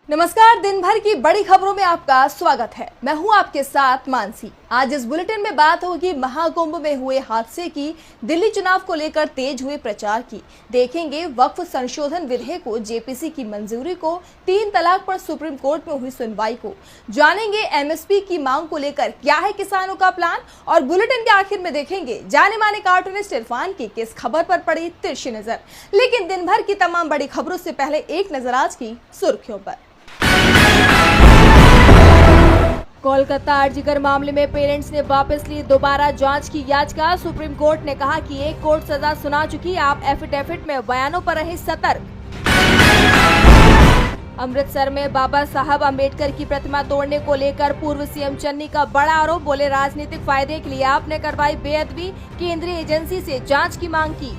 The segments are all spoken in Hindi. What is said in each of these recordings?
नमस्कार। दिन भर की बड़ी खबरों में आपका स्वागत है। मैं हूं आपके साथ मानसी। आज इस बुलेटिन में बात होगी महाकुंभ में हुए हादसे की, दिल्ली चुनाव को लेकर तेज हुए प्रचार की, देखेंगे वक्फ संशोधन विधेयक को जेपीसी की मंजूरी को, 3 तलाक पर सुप्रीम कोर्ट में हुई सुनवाई को, जानेंगे एमएसपी की मांग को लेकर क्या है किसानों का प्लान, और बुलेटिन के आखिर में देखेंगे जाने माने कार्टूनिस्ट इरफान की किस खबर पर पड़ी तिरछी नजर। लेकिन दिन भर की तमाम बड़ी खबरों से पहले एक नजर आज की सुर्खियों पर। कोलकाता अर्जीकर मामले में पेरेंट्स ने वापस ली दोबारा जांच की याचिका। सुप्रीम कोर्ट ने कहा कि एक कोर्ट सजा सुना चुकी, आप एफिडेविट में बयानों पर रहे सतर्क। अमृतसर में बाबा साहब अंबेडकर की प्रतिमा तोड़ने को लेकर पूर्व सीएम चन्नी का बड़ा आरोप, बोले राजनीतिक फायदे के लिए आपने करवाई बेअदबी, केंद्रीय एजेंसी से जांच की मांग की।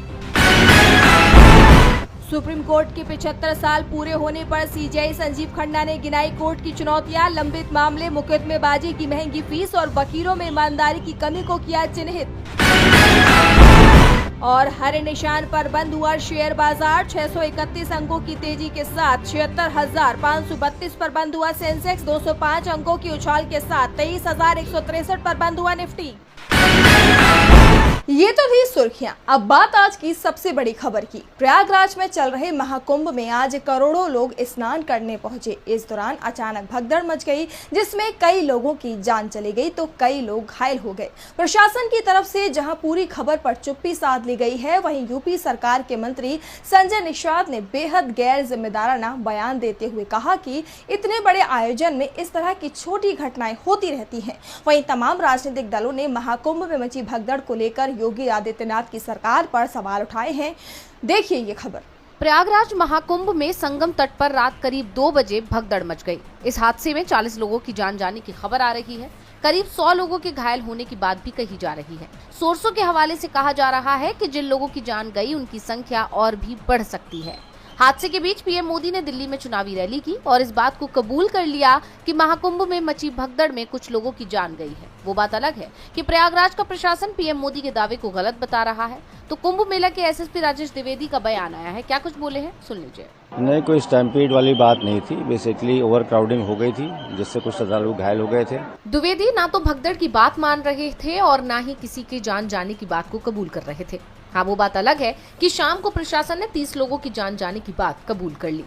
सुप्रीम कोर्ट के 75 साल पूरे होने पर सीजेआई संजीव खन्ना ने गिनाई कोर्ट की चुनौतियां, लंबित मामले, मुकदमेबाजी की महंगी फीस और वकीलों में ईमानदारी की कमी को किया चिन्हित। और हर निशान पर बंद हुआ शेयर बाजार, 631 अंकों की तेजी के साथ 76,532 पर बंद हुआ सेंसेक्स, 205 अंकों की उछाल के साथ 23,163 पर बंद हुआ निफ्टी। ये तो थी सुर्खियां। अब बात आज की सबसे बड़ी खबर की। प्रयागराज में चल रहे महाकुंभ में आज करोड़ों लोग स्नान करने पहुंचे। इस दौरान अचानक भगदड़ मच गई, जिसमें कई लोगों की जान चली गई तो कई लोग घायल हो गए। प्रशासन की तरफ से जहां पूरी खबर पर चुप्पी साध ली गई है, वहीं यूपी सरकार के मंत्री संजय निषाद ने बेहद गैर जिम्मेदाराना बयान देते हुए कहा कि इतने बड़े आयोजन में इस तरह की छोटी घटनाएं होती रहती हैं। वहीं तमाम राजनीतिक दलों ने महाकुंभ में मची भगदड़ को लेकर योगी आदित्यनाथ की सरकार पर सवाल उठाए हैं। देखिए ये खबर। प्रयागराज महाकुंभ में संगम तट पर रात करीब 2 बजे भगदड़ मच गई। इस हादसे में 40 लोगों की जान जाने की खबर आ रही है। करीब 100 लोगों के घायल होने की बात भी कही जा रही है। सोर्सों के हवाले से कहा जा रहा है कि जिन लोगों की जान गई उनकी संख्या और भी बढ़ सकती है। हादसे के बीच पीएम मोदी ने दिल्ली में चुनावी रैली की और इस बात को कबूल कर लिया कि महाकुंभ में मची भगदड़ में कुछ लोगों की जान गई है। वो बात अलग है कि प्रयागराज का प्रशासन पीएम मोदी के दावे को गलत बता रहा है। तो कुंभ मेला के एसएसपी राजेश द्विवेदी का बयान आया है, क्या कुछ बोले हैं सुन लीजिए। नहीं, कोई स्टैम्पीड वाली बात नहीं थी। बेसिकली ओवर क्राउडिंग हो गई थी, जिससे कुछ श्रद्धालु घायल हो गए थे। द्विवेदी ना तो भगदड़ की बात मान रहे थे और ना ही किसी की जान जाने की बात को कबूल कर रहे थे। हाँ, वो बात अलग है कि शाम को प्रशासन ने 30 लोगों की जान जाने की बात कबूल कर ली।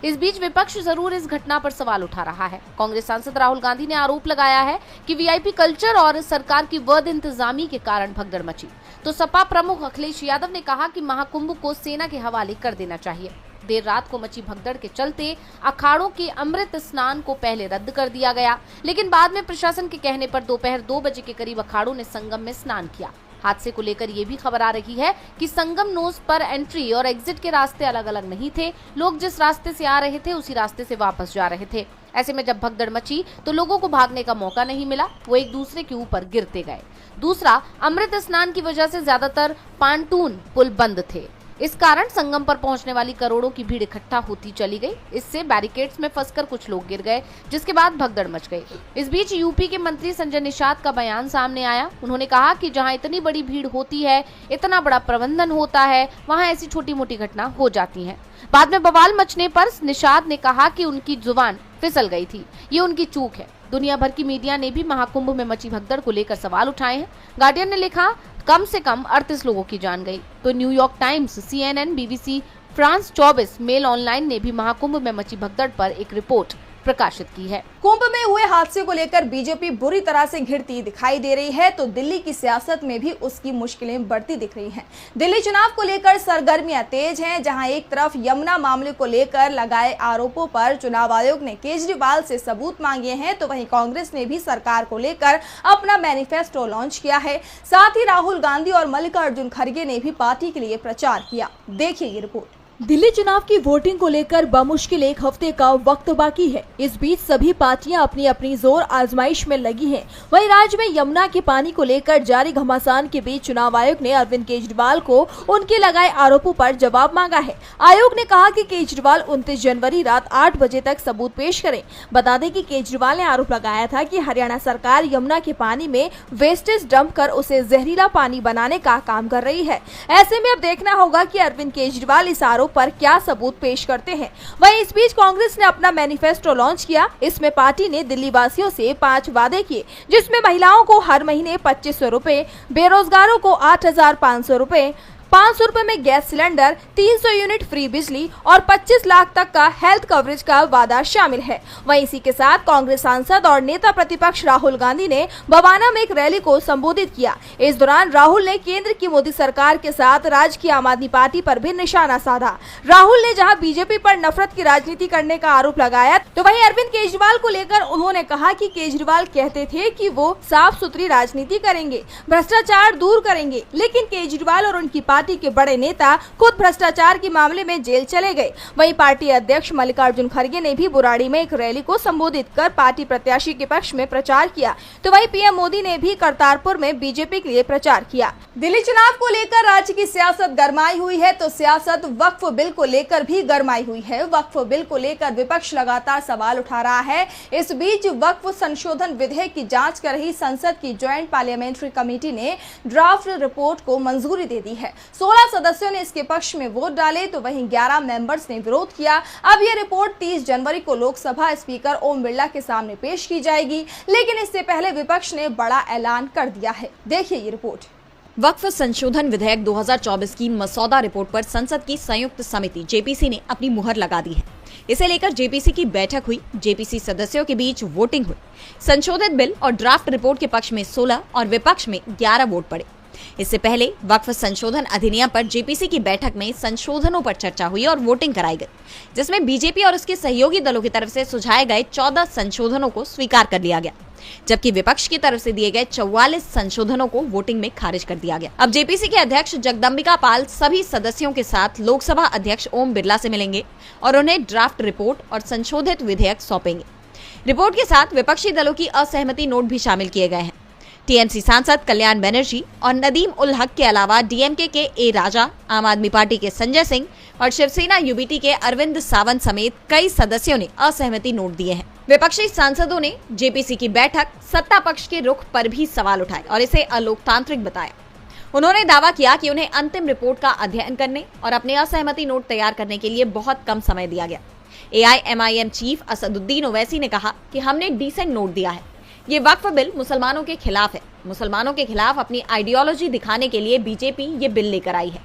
इस बीच विपक्ष जरूर इस घटना पर सवाल उठा रहा है। कांग्रेस सांसद राहुल गांधी ने आरोप लगाया है कि वीआईपी कल्चर और सरकार की बद इंतजामी के कारण भगदड़ मची। तो सपा प्रमुख अखिलेश यादव ने कहा कि महाकुंभ को सेना के हवाले कर देना चाहिए। देर रात को मची भगदड़ के चलते अखाड़ों के अमृत स्नान को पहले रद्द कर दिया गया, लेकिन बाद में प्रशासन के कहने पर दोपहर 2 बजे के करीब अखाड़ों ने संगम में स्नान किया। हादसे को लेकर ये भी खबर आ रही है कि संगम नोज पर एंट्री और एग्जिट के रास्ते अलग अलग नहीं थे। लोग जिस रास्ते से आ रहे थे उसी रास्ते से वापस जा रहे थे। ऐसे में जब भगदड़ मची तो लोगों को भागने का मौका नहीं मिला, वो एक दूसरे के ऊपर गिरते गए। दूसरा, अमृत स्नान की वजह से ज्यादातर पांटून पुल बंद थे। इस कारण संगम पर पहुंचने वाली करोड़ों की भीड़ इकट्ठा होती चली गई। इससे बैरिकेड्स में फंसकर कुछ लोग गिर गए, जिसके बाद भगदड़ मच गई। इस बीच यूपी के मंत्री संजय निषाद का बयान सामने आया। उन्होंने कहा कि जहां इतनी बड़ी भीड़ होती है, इतना बड़ा प्रबंधन होता है, वहां ऐसी छोटी मोटी घटना हो जाती है। बाद में बवाल मचने पर निषाद ने कहा कि उनकी जुबान फिसल गई थी, ये उनकी चूक है। दुनिया भर की मीडिया ने भी महाकुंभ में मची भगदड़ को लेकर सवाल उठाए हैं। गार्डियन ने लिखा कम से कम 38 लोगों की जान गई। तो New York Times, CNN, BBC, France 24, Mail Online ने भी महाकुंभ में मची भगदड़ पर एक रिपोर्ट प्रकाशित की है। कुंभ में हुए हादसे को लेकर बीजेपी बुरी तरह से घिरती दिखाई दे रही है, तो दिल्ली की सियासत में भी उसकी मुश्किलें बढ़ती दिख रही हैं। दिल्ली चुनाव को लेकर सरगर्मियां तेज हैं, जहां एक तरफ यमुना मामले को लेकर लगाए आरोपों पर चुनाव आयोग ने केजरीवाल से सबूत मांगे हैं, तो वहीं कांग्रेस ने भी सरकार को लेकर अपना मैनिफेस्टो लॉन्च किया है। साथ ही राहुल गांधी और मल्लिकार्जुन खड़गे ने भी पार्टी के लिए प्रचार किया। देखिए ये रिपोर्ट। दिल्ली चुनाव की वोटिंग को लेकर बमुश्किल 1 हफ्ते का वक्त बाकी है। इस बीच सभी पार्टियां अपनी अपनी जोर आजमाइश में लगी हैं। वहीं राज्य में यमुना के पानी को लेकर जारी घमासान के बीच चुनाव आयोग ने अरविंद केजरीवाल को उनके लगाए आरोपों पर जवाब मांगा है। आयोग ने कहा कि केजरीवाल 29 जनवरी रात 8 बजे तक सबूत पेश करें। बता दें कि केजरीवाल ने आरोप लगाया था कि हरियाणा सरकार यमुना के पानी में वेस्टेज डंप कर उसे जहरीला पानी बनाने का काम कर रही है। ऐसे में अब देखना होगा कि अरविंद केजरीवाल इस आरोप आरोप पर क्या सबूत पेश करते हैं। वहीं इस बीच कांग्रेस ने अपना मैनिफेस्टो लॉन्च किया। इसमें पार्टी ने दिल्ली वासियों से 5 वादे किए, जिसमें महिलाओं को हर महीने 2500 रुपए, बेरोजगारों को 8500 रुपए, 500 रुपए में गैस सिलेंडर, 300 यूनिट फ्री बिजली और 25 लाख तक का हेल्थ कवरेज का वादा शामिल है। वहीं इसी के साथ कांग्रेस सांसद और नेता प्रतिपक्ष राहुल गांधी ने बवाना में एक रैली को संबोधित किया। इस दौरान राहुल ने केंद्र की मोदी सरकार के साथ राज्य की आम आदमी पार्टी पर भी निशाना साधा। राहुल ने जहां बीजेपी पर नफरत की राजनीति करने का आरोप लगाया, तो वहीं अरविंद केजरीवाल को लेकर उन्होंने कहा कि केजरीवाल कहते थे कि वो साफ सुथरी राजनीति करेंगे, भ्रष्टाचार दूर करेंगे, लेकिन केजरीवाल और उनकी पार्टी के बड़े नेता खुद भ्रष्टाचार के मामले में जेल चले गए। वहीं पार्टी अध्यक्ष मल्लिकार्जुन खड़गे ने भी बुराड़ी में एक रैली को संबोधित कर पार्टी प्रत्याशी के पक्ष में प्रचार किया। तो वहीं पीएम मोदी ने भी करतारपुर में बीजेपी के लिए प्रचार किया। दिल्ली चुनाव को लेकर राज्य की सियासत गरमाई हुई है, तो सियासत वक्फ बिल को लेकर भी गरमाई हुई है। वक्फ बिल को लेकर विपक्ष लगातार सवाल उठा रहा है। इस बीच वक्फ संशोधन विधेयक की जांच कर रही संसद की ज्वाइंट पार्लियामेंट्री कमेटी ने ड्राफ्ट रिपोर्ट को मंजूरी दे दी है। 16 सदस्यों ने इसके पक्ष में वोट डाले, तो वहीं 11 मेंबर्स ने विरोध किया। अब यह रिपोर्ट 30 जनवरी को लोकसभा स्पीकर ओम बिरला के सामने पेश की जाएगी, लेकिन इससे पहले विपक्ष ने बड़ा ऐलान कर दिया है। देखिए ये रिपोर्ट। वक्फ संशोधन विधेयक 2024 की मसौदा रिपोर्ट पर संसद की संयुक्त समिति जेपीसी ने अपनी मुहर लगा दी है। इसे लेकर जेपीसी की बैठक हुई। जेपीसी सदस्यों के बीच वोटिंग हुई। संशोधित बिल और ड्राफ्ट रिपोर्ट के पक्ष में 16 और विपक्ष में 11 वोट पड़े। इससे पहले वक्फ संशोधन अधिनियम पर जेपीसी की बैठक में संशोधनों पर चर्चा हुई और वोटिंग कराई गई, जिसमें बीजेपी और उसके सहयोगी दलों की तरफ से सुझाए गए 14 संशोधनों को स्वीकार कर लिया गया, जबकि विपक्ष की तरफ से दिए गए 44 संशोधनों को वोटिंग में खारिज कर दिया गया। अब जेपीसी के अध्यक्ष जगदम्बिका पाल सभी सदस्यों के साथ लोकसभा अध्यक्ष ओम बिरला से मिलेंगे और उन्हें ड्राफ्ट रिपोर्ट और संशोधित विधेयक सौंपेंगे। रिपोर्ट के साथ विपक्षी दलों की असहमति नोट भी शामिल किए गए हैं। टीएमसी सांसद कल्याण बनर्जी और नदीम उल हक के अलावा डीएमके के ए राजा, आम आदमी पार्टी के संजय सिंह और शिवसेना यूबीटी के अरविंद सावंत समेत कई सदस्यों ने असहमति नोट दिए हैं। विपक्षी सांसदों ने जेपीसी की बैठक सत्ता पक्ष के रुख पर भी सवाल उठाए और इसे अलोकतांत्रिक बताया। उन्होंने दावा किया कि उन्हें अंतिम रिपोर्ट का अध्ययन करने और अपने असहमति नोट तैयार करने के लिए बहुत कम समय दिया गया। एआईएमआईएम चीफ असदुद्दीन ओवैसी ने कहा कि हमने डिसेंट नोट दिया है। ये वक्फ बिल मुसलमानों के खिलाफ है। मुसलमानों के खिलाफ अपनी आइडियोलॉजी दिखाने के लिए बीजेपी ये बिल लेकर आई है।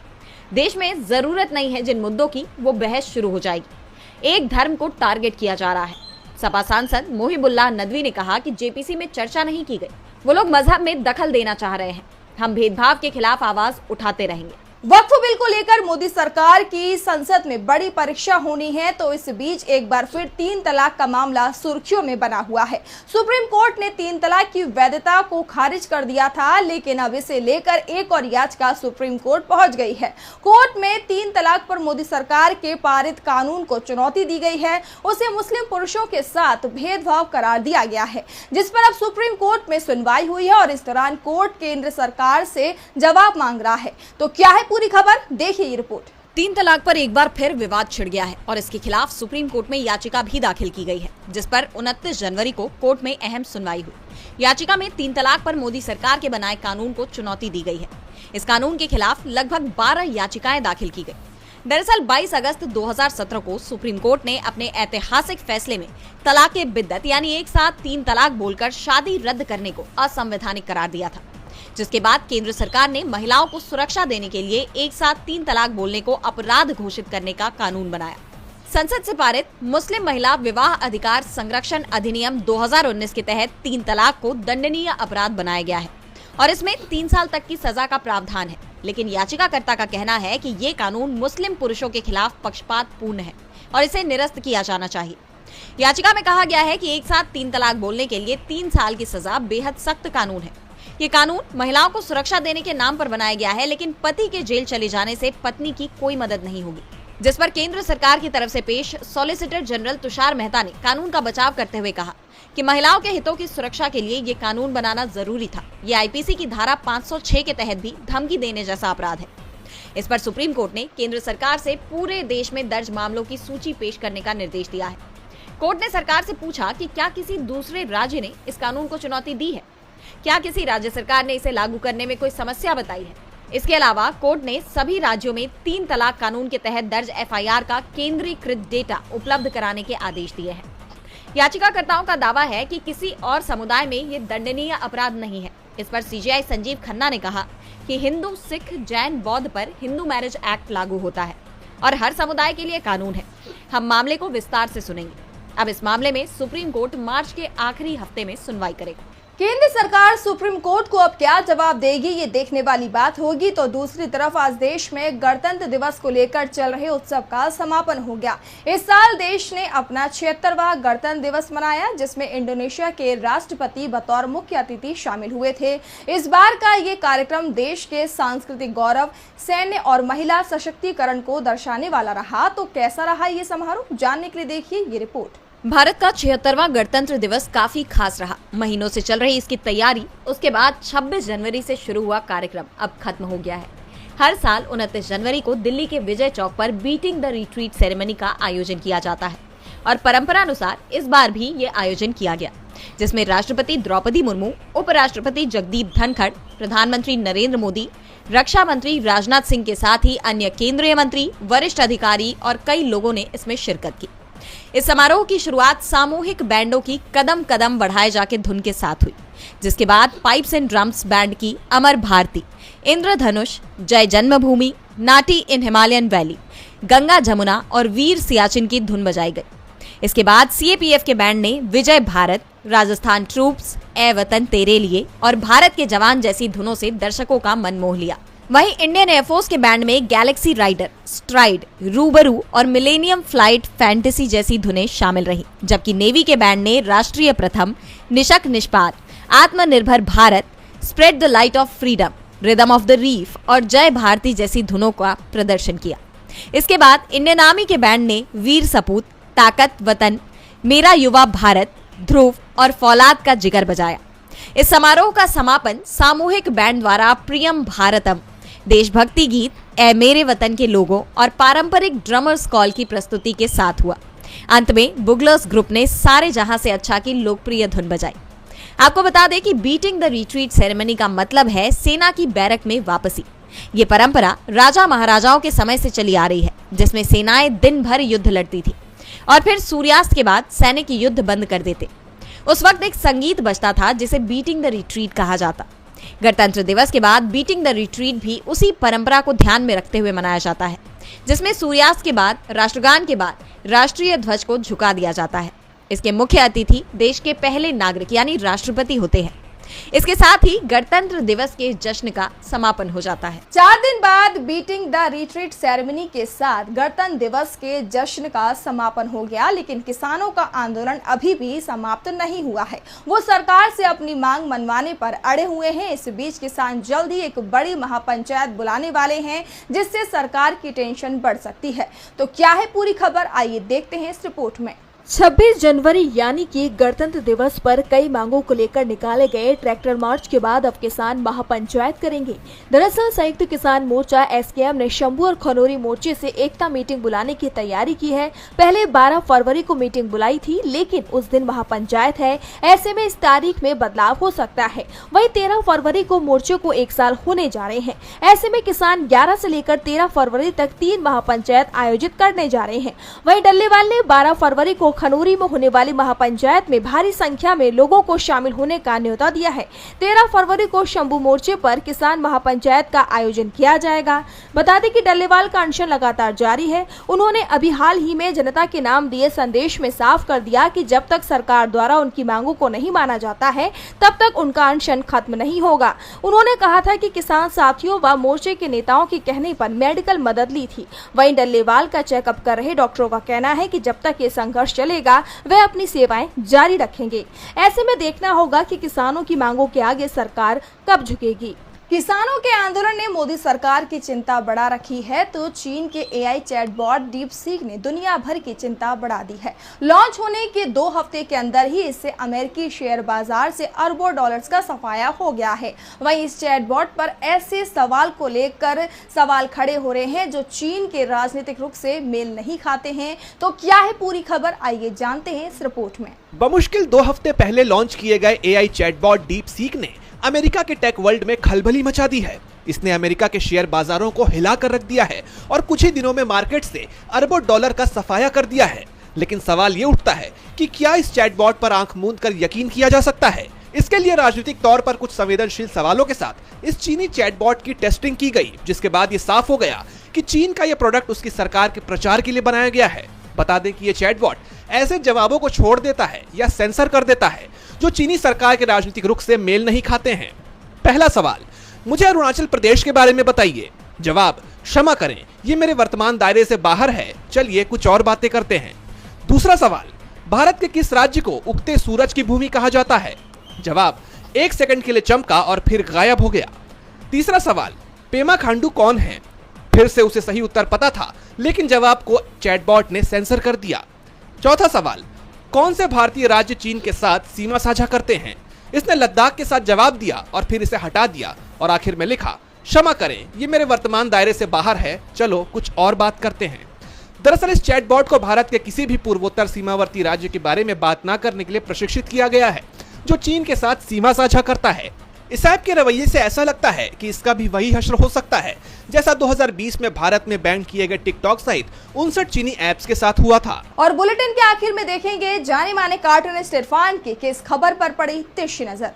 देश में जरूरत नहीं है जिन मुद्दों की, वो बहस शुरू हो जाएगी। एक धर्म को टारगेट किया जा रहा है। सपा सांसद मोहिबुल्लाह नदवी ने कहा कि जेपीसी में चर्चा नहीं की गई। वो लोग मजहब में दखल देना चाह रहे हैं। हम भेदभाव के खिलाफ आवाज उठाते रहेंगे। वक्फ बिल को लेकर मोदी सरकार की संसद में बड़ी परीक्षा होनी है, तो इस बीच एक बार फिर 3 तलाक का मामला सुर्खियों में बना हुआ है। सुप्रीम कोर्ट ने 3 तलाक की वैधता को खारिज कर दिया था, लेकिन अब इसे लेकर एक और याचिका सुप्रीम कोर्ट पहुंच गई है। कोर्ट में 3 तलाक पर मोदी सरकार के पारित कानून को चुनौती दी गई है। उसे मुस्लिम पुरुषों के साथ भेदभाव करार दिया गया है, जिस पर अब सुप्रीम कोर्ट में सुनवाई हुई है और इस दौरान कोर्ट केंद्र सरकार से जवाब मांग रहा है। तो क्या है पूरी खबर, देखिए ये रिपोर्ट। 3 तलाक पर एक बार फिर विवाद छिड़ गया है और इसके खिलाफ सुप्रीम कोर्ट में याचिका भी दाखिल की गई है, जिस पर 29 जनवरी को कोर्ट में अहम सुनवाई हुई। याचिका में 3 तलाक पर मोदी सरकार के बनाए कानून को चुनौती दी गई है। इस कानून के खिलाफ लगभग 12 याचिकाएं दाखिल की गई। दरअसल 22 अगस्त 2017 को सुप्रीम कोर्ट ने अपने ऐतिहासिक फैसले में तलाक़े बिद्दत यानी एक साथ 3 तलाक बोलकर शादी रद्द करने को असंवैधानिक करार दिया था, जिसके बाद केंद्र सरकार ने महिलाओं को सुरक्षा देने के लिए एक साथ 3 तलाक बोलने को अपराध घोषित करने का कानून बनाया। संसद से पारित मुस्लिम महिला विवाह अधिकार संरक्षण अधिनियम 2019 के तहत 3 तलाक को दंडनीय अपराध बनाया गया है और इसमें 3 साल तक की सजा का प्रावधान है। लेकिन याचिकाकर्ता का कहना है कि ये कानून मुस्लिम पुरुषों के खिलाफ पक्षपातपूर्ण है और इसे निरस्त किया जाना चाहिए। याचिका में कहा गया है कि एक साथ 3 तलाक बोलने के लिए 3 साल की सजा बेहद सख्त कानून है। ये कानून महिलाओं को सुरक्षा देने के नाम पर बनाया गया है, लेकिन पति के जेल चले जाने से पत्नी की कोई मदद नहीं होगी, जिस पर केंद्र सरकार की तरफ से पेश सॉलिसिटर जनरल तुषार मेहता ने कानून का बचाव करते हुए कहा कि महिलाओं के हितों की सुरक्षा के लिए ये कानून बनाना जरूरी था। ये आईपीसी की धारा 506 के तहत भी धमकी देने जैसा अपराध है। इस पर सुप्रीम कोर्ट ने केंद्र सरकार से पूरे देश में दर्ज मामलों की सूची पेश करने का निर्देश दिया है। कोर्ट ने सरकार से पूछा कि क्या किसी दूसरे राज्य ने इस कानून को चुनौती दी है, क्या किसी राज्य सरकार ने इसे लागू करने में कोई समस्या बताई है। इसके अलावा कोर्ट ने सभी राज्यों में 3 तलाक कानून के तहत दर्ज एफआईआर का केंद्रीकृत डेटा उपलब्ध कराने के आदेश दिए हैं। याचिकाकर्ताओं का दावा है कि किसी और समुदाय में ये दंडनीय अपराध नहीं है। इस पर सीजेआई संजीव खन्ना ने कहा कि हिंदू, सिख, जैन, बौद्ध पर हिंदू मैरिज एक्ट लागू होता है और हर समुदाय के लिए कानून है। हम मामले को विस्तार से सुनेंगे। अब इस मामले में सुप्रीम कोर्ट मार्च के आखिरी हफ्ते में सुनवाई करेगा। केंद्र सरकार सुप्रीम कोर्ट को अब क्या जवाब देगी, ये देखने वाली बात होगी। तो दूसरी तरफ आज देश में गणतंत्र दिवस को लेकर चल रहे उत्सव का समापन हो गया। इस साल देश ने अपना 76वां गणतंत्र दिवस मनाया, जिसमें इंडोनेशिया के राष्ट्रपति बतौर मुख्य अतिथि शामिल हुए थे। इस बार का ये कार्यक्रम देश के सांस्कृतिक गौरव, सैन्य और महिला सशक्तिकरण को दर्शाने वाला रहा। तो कैसा रहा ये समारोह, जानने के लिए देखिए ये रिपोर्ट। भारत का 76वां गणतंत्र दिवस काफी खास रहा। महीनों से चल रही इसकी तैयारी, उसके बाद 26 जनवरी से शुरू हुआ कार्यक्रम अब खत्म हो गया है। हर साल 29 जनवरी को दिल्ली के विजय चौक पर बीटिंग द रिट्रीट सेरेमनी का आयोजन किया जाता है और परंपरा अनुसार इस बार भी ये आयोजन किया गया, जिसमें राष्ट्रपति द्रौपदी मुर्मू, उपराष्ट्रपति जगदीप धनखड़, प्रधानमंत्री नरेंद्र मोदी, रक्षा मंत्री राजनाथ सिंह के साथ ही अन्य केंद्रीय मंत्री, वरिष्ठ अधिकारी और कई लोगों ने इसमें शिरकत की। इस समारोह की शुरुआत सामूहिक बैंडों की कदम कदम बढ़ाए जाके धुन के साथ हुई, जिसके बाद पाइप्स एंड ड्रम्स बैंड की अमर भारती, इंद्रधनुष, जय जन्मभूमि, नाटी इन हिमालयन वैली, गंगा जमुना और वीर सियाचिन की धुन बजाई गई। इसके बाद सीएपीएफ के बैंड ने विजय भारत, राजस्थान ट्रूप्स, ए वतन तेरे लिए और भारत के जवान जैसी धुनों से दर्शकों का मन मोह लिया। वहीं इंडियन एयरफोर्स के बैंड में गैलेक्सी राइडर, स्ट्राइड, रूबरू और मिलेनियम फ्लाइट फैंटेसी जैसी धुनें शामिल रही, जबकि नेवी के बैंड ने राष्ट्रीय प्रथम, निशक निष्पाद, आत्मनिर्भर Bharat, spread the light of freedom, rhythm of the reef और जय भारती जैसी धुनों का प्रदर्शन किया। इसके बाद इंडियन आर्मी के बैंड ने वीर सपूत, ताकत वतन, मेरा युवा भारत, ध्रुव और फौलाद का जिगर बजाया। इस समारोह का समापन सामूहिक बैंड द्वारा प्रियम भारतम, देशभक्ति गीत, ए मेरे वतन के लोगों और पारंपरिक ड्रमर्स कॉल की प्रस्तुति के साथ हुआ। अंत में बुगलर्स ग्रुप ने सारे जहां से अच्छा की लोकप्रिय धुन बजाई। आपको बता दें कि बीटिंग द रिट्रीट सेरेमनी का मतलब है सेना की बैरक में वापसी। ये परंपरा राजा महाराजाओं के समय से चली आ रही है, जिसमें सेनाएं दिन भर युद्ध लड़ती थी और फिर सूर्यास्त के बाद सैनिक युद्ध बंद कर देते। उस वक्त एक संगीत बजता था जिसे बीटिंग द रिट्रीट कहा जाता। गणतंत्र दिवस के बाद बीटिंग द रिट्रीट भी उसी परंपरा को ध्यान में रखते हुए मनाया जाता है, जिसमें सूर्यास्त के बाद राष्ट्रगान के बाद राष्ट्रीय ध्वज को झुका दिया जाता है। इसके मुख्य अतिथि देश के पहले नागरिक यानी राष्ट्रपति होते हैं। इसके साथ ही गणतंत्र दिवस के जश्न का समापन हो जाता है। 4 दिन बाद बीटिंग द रिट्रीट सेरेमनी के साथ गणतंत्र दिवस के जश्न का समापन हो गया, लेकिन किसानों का आंदोलन अभी भी समाप्त नहीं हुआ है। वो सरकार से अपनी मांग मनवाने पर अड़े हुए हैं। इस बीच किसान जल्द ही एक बड़ी महापंचायत बुलाने वाले हैं, जिससे सरकार की टेंशन बढ़ सकती है। तो क्या है पूरी खबर, आइए देखते हैं इस रिपोर्ट में। 26 जनवरी यानी कि गणतंत्र दिवस पर कई मांगों को लेकर निकाले गए ट्रैक्टर मार्च के बाद अब किसान महापंचायत करेंगे। दरअसल संयुक्त किसान मोर्चा एसकेएम ने शंभू और खनौरी मोर्चे से एकता मीटिंग बुलाने की तैयारी की है। पहले 12 फरवरी को मीटिंग बुलाई थी, लेकिन उस दिन महापंचायत है, ऐसे में इस तारीख में बदलाव हो सकता है। वहीं 13 फरवरी को मोर्चे को 1 साल होने जा रहे हैं। ऐसे में किसान 11 से लेकर 13 फरवरी तक 3 महापंचायत आयोजित करने जा रहे हैं। वहीं डल्लेवाल ने 12 फरवरी को खनौरी में होने वाली महापंचायत में भारी संख्या में लोगों को शामिल होने का न्योता दिया है। 13 फरवरी को शंभू मोर्चे पर किसान महापंचायत का आयोजन किया जाएगा। बता दें कि डल्लेवाल का अनशन लगातार जारी है। उन्होंने अभी हाल ही में जनता के नाम दिए संदेश में साफ कर दिया कि जब तक सरकार द्वारा उनकी मांगों को नहीं माना जाता है, तब तक उनका अनशन खत्म नहीं होगा। उन्होंने कहा था कि किसान साथियों व मोर्चे के नेताओं के कहने पर मेडिकल मदद ली थी। वहीं डल्लेवाल का चेकअप कर रहे डॉक्टरों का कहना है कि जब तक ये संघर्ष चलेगा वह अपनी सेवाएं जारी रखेंगे। ऐसे में देखना होगा कि किसानों की मांगों के आगे सरकार कब झुकेगी। किसानों के आंदोलन ने मोदी सरकार की चिंता बढ़ा रखी है, तो चीन के एआई चैटबॉट डीपसीक ने दुनिया भर की चिंता बढ़ा दी है। लॉन्च होने के 2 हफ्ते के अंदर ही इससे अमेरिकी शेयर बाजार से अरबों डॉलर्स का सफाया हो गया है। वहीं इस चैटबॉट पर ऐसे सवाल को लेकर सवाल खड़े हो रहे हैं जो चीन के राजनीतिक रुख से मेल नहीं खाते हैं। तो क्या है पूरी खबर, आइए जानते हैं इस रिपोर्ट में। बमुश्किल 2 हफ्ते पहले लॉन्च किए गए एआई चैटबॉट डीपसीक ने अमेरिका के टेक वर्ल्ड में खलबली मचा दी है। इसने अमेरिका के शेयर बाजारों को हिला कर रख दिया है और कुछ ही दिनों में मार्केट से अरबों डॉलर का सफाया कर दिया है। लेकिन सवाल ये उठता है कि क्या इस चैटबॉट पर आंख मूंद कर यकीन किया जा सकता है? इसके लिए राजनीतिक तौर पर कुछ संवेदनशील सवालों के साथ इस चीनी चैटबॉट की टेस्टिंग की गई, जिसके बाद ये साफ हो गया कि चीन का यह प्रोडक्ट उसकी सरकार के प्रचार के लिए बनाया गया है। बता दें कि यह चैटबॉट ऐसे जवाबों को छोड़ देता है या सेंसर कर देता है जो चीनी सरकार के राजनीतिक रुख से मेल नहीं खाते हैं। पहला सवाल, मुझे अरुणाचल प्रदेश के बारे में बताइए। जवाब, क्षमा करें, ये मेरे वर्तमान दायरे से बाहर है, चलिए कुछ और बातें करते हैं। दूसरा सवाल, भारत के किस राज्य को उगते सूरज की भूमि कहा जाता है? जवाब, 1 सेकंड के लिए चमका और फिर गायब हो गया। तीसरा सवाल, पेमा खांडू कौन है? फिर से उसे सही उत्तर पता था, लेकिन जवाब को चैटबॉट ने सेंसर कर दिया। चौथा सवाल, कौन से भारतीय राज्य चीन के साथ सीमा साझा करते हैं? इसने लद्दाख के साथ जवाब दिया और फिर इसे हटा दिया और आखिर में लिखा, क्षमा करें, ये मेरे वर्तमान दायरे से बाहर है, चलो कुछ और बात करते हैं। दरअसल इस चैटबॉट को भारत के किसी भी पूर्वोत्तर सीमावर्ती राज्य के बारे में बात न करने के लिए प्रशिक्षित किया गया है जो चीन के साथ सीमा साझा करता है। इस ऐप के रवैये से ऐसा लगता है कि इसका भी वही हश्र हो सकता है जैसा 2020 में भारत में बैन किए गए टिकटॉक सहित 59 चीनी ऐप्स के साथ हुआ था। और बुलेटिन के आखिर में देखेंगे जाने माने कार्टूनिस्ट इरफान की किस खबर पर पड़ी तिरछी नजर।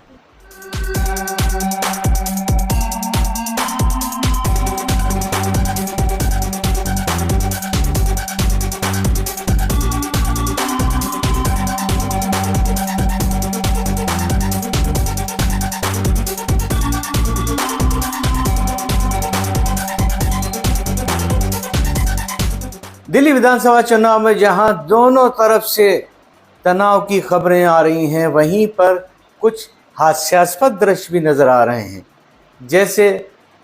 दिल्ली विधानसभा चुनाव में जहां दोनों तरफ से तनाव की खबरें आ रही हैं, वहीं पर कुछ हास्यास्पद दृश्य भी नजर आ रहे हैं। जैसे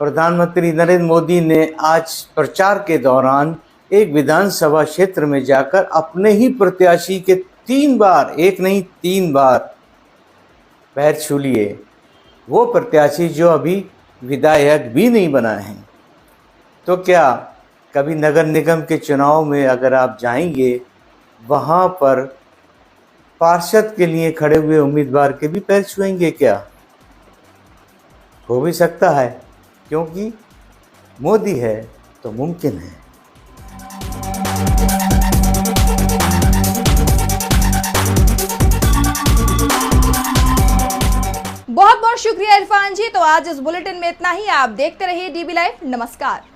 प्रधानमंत्री नरेंद्र मोदी ने आज प्रचार के दौरान एक विधानसभा क्षेत्र में जाकर अपने ही प्रत्याशी के 3 बार, एक नहीं 3 बार पैर छू लिए। वो प्रत्याशी जो अभी विधायक भी नहीं बना है। तो क्या कभी नगर निगम के चुनाव में अगर आप जाएंगे, वहाँ पर पार्षद के लिए खड़े हुए उम्मीदवार के भी पैर छुएंगे क्या? हो भी सकता है, क्योंकि मोदी है तो मुमकिन है। बहुत बहुत शुक्रिया इरफान जी। तो आज इस बुलेटिन में इतना ही। आप देखते रहिए DB लाइव। नमस्कार।